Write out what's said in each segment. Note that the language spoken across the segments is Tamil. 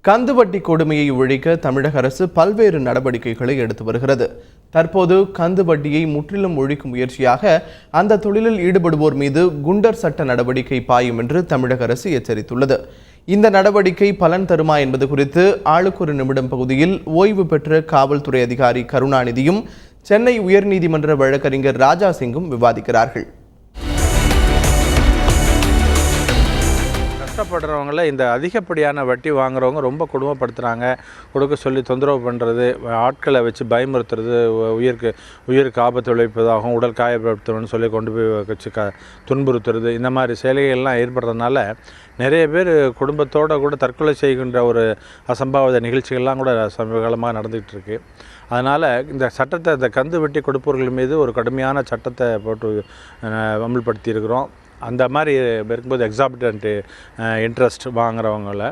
கந்துவட்டி கொடுமையை ஒழிக்க தமிழக அரசு பல்வேறு நடவடிக்கைகளை எடுத்து வருகிறது. தற்போது கந்துவட்டியை முற்றிலும் ஒழிக்கும் முயற்சியாக அந்த தொழிலில் ஈடுபடுவோர் மீது குண்டர் சட்ட நடவடிக்கை பாயும் என்று தமிழக அரசு எச்சரித்துள்ளது. இந்த நடவடிக்கை பலன் தருமா என்பது குறித்து ஆளுக்கு ஒரு நிமிடம் பகுதியில் ஓய்வு பெற்ற காவல்துறை அதிகாரி கருணாநிதியும் சென்னை உயர்நீதிமன்ற வழக்கறிஞர் ராஜா சிங்கும் விவாதிக்கிறார்கள். கஷ்டப்படுறவங்கள இந்த அதிகப்படியான வட்டி வாங்குறவங்க ரொம்ப கொடுமைப்படுத்துகிறாங்க. கொடுக்க சொல்லி தொந்தரவு பண்ணுறது, ஆட்களை வச்சு பயமுறுத்துறது, உயிருக்கு ஆபத்து விளைவிப்பதாகவும் உடல் காயப்படுத்தணும்னு சொல்லி கொண்டு போய் வச்சு துன்புறுத்துறது, இந்த மாதிரி செயல்கள்லாம் ஏற்படுறதுனால நிறைய பேர் குடும்பத்தோடு கூட தற்கொலை செய்கின்ற ஒரு அசம்பாவித நிகழ்ச்சிகள்லாம் கூட சமீபகாலமாக நடந்துகிட்டு இருக்குது. அதனால் இந்த சட்டத்தை, இந்த கந்து வெட்டி கொடுப்பவர்கள் மீது ஒரு கடுமையான சட்டத்தை போட்டு அமல்படுத்தி இருக்கிறோம். அந்த மாதிரி இருக்கும்போது எக்ஸாபிட்டன்ட்டு இன்ட்ரெஸ்ட் வாங்குறவங்கள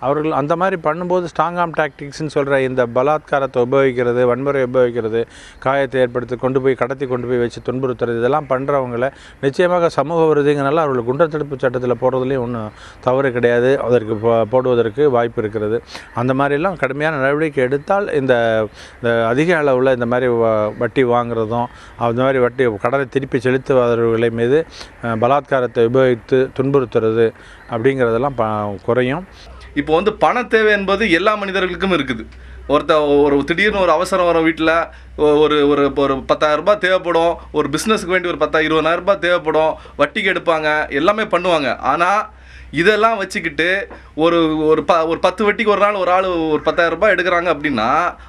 அவர்கள் அந்த மாதிரி பண்ணும்போது ஸ்ட்ராங் ஆர்ம் டாக்டிக்ஸ்ன்னு சொல்கிற இந்த பலாத்காரத்தை உபயோகிக்கிறது, வன்முறை உபயோகிக்கிறது, காயத்தை ஏற்படுத்தி கொண்டு போய் வச்சு துன்புறுத்துறது, இதெல்லாம் பண்ணுறவங்கள நிச்சயமாக சமூக விரோதிங்கனால அவர்கள் குண்டர் தடுப்பு சட்டத்தில் போடுறதுலேயும் ஒன்றும் தவறு கிடையாது. அதற்கு போடுவதற்கு வாய்ப்பு இருக்கிறது. அந்த மாதிரிலாம் கடுமையான நடவடிக்கை எடுத்தால் இந்த அதிக அளவில் இந்த மாதிரி வட்டி வாங்குறதும், அந்த மாதிரி வட்டி கடனை திருப்பி செலுத்துவதர்களை மீது பலாத்காரத்தை உபயோகித்து துன்புறுத்துறது அப்படிங்கிறதெல்லாம் குறையும். இப்போ வந்து பண தேவை என்பது எல்லா மனிதர்களுக்கும் இருக்குது. ஒரு திடீர்னு ஒரு அவசரம் வரும், வீட்டில் ஒரு ஒரு ஒரு 10,000 ரூபாய் தேவைப்படும், ஒரு பிஸ்னஸுக்கு வேண்டி ஒரு 10,000-20,000 ரூபாய் தேவைப்படும், வட்டிக்கு எடுப்பாங்க, எல்லாமே பண்ணுவாங்க. ஆனால் இதெல்லாம் வச்சுக்கிட்டு ஒரு 10 வட்டிக்கு ஒரு நாள் ஒரு ஆள் ஒரு 10,000 ரூபாய் எடுக்கிறாங்க அப்படின்னா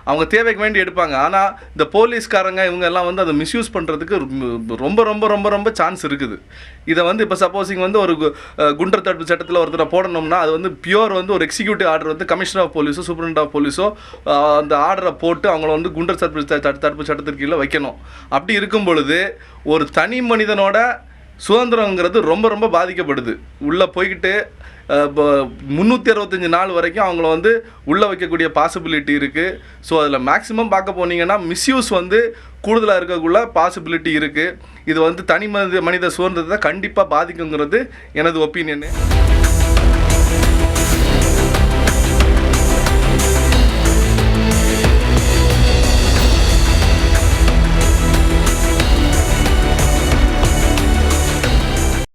அவங்க தேவைக்கு வேண்டி எடுப்பாங்க. ஆனால் இந்த போலீஸ்காரங்க இவங்க எல்லாம் வந்து அதை மிஸ்யூஸ் பண்ணுறதுக்கு ரொம்ப ரொம்ப ரொம்ப ரொம்ப சான்ஸ் இருக்குது. இதை வந்து இப்போ சப்போஸிங் வந்து ஒரு குண்டர் தடுப்பு சட்டத்தில் ஒருத்தரை போடணும்னா அது வந்து பியூர் வந்து ஒரு எக்ஸிக்யூட்டிவ் ஆர்டர் வந்து கமிஷனர் ஆஃப் போலீஸோ சூப்பரண்ட் ஆஃப் போலீஸோ அந்த ஆர்டரை போட்டு அவங்கள வந்து குண்டர் தடுப்பு சட்டத்திற்கு கீழே வைக்கணும். அப்படி இருக்கும் பொழுது ஒரு தனி மனிதனோட சுதந்திரங்கிறது ரொம்ப ரொம்ப பாதிக்கப்படுது. உள்ளே போய்கிட்டு 365 நாள் வரைக்கும் அவங்கள வந்து உள்ளே வைக்கக்கூடிய பாசிபிலிட்டி இருக்குது. ஸோ அதில் மேக்ஸிமம் பார்க்க போனீங்கன்னா மிஸ்யூஸ் வந்து கூடுதலாக இருக்கக்குள்ள பாசிபிலிட்டி இருக்குது. இது வந்து தனி மனித சுதந்திரத்தை கண்டிப்பாக பாதிக்குங்கிறது எனது ஒப்பீனியனு.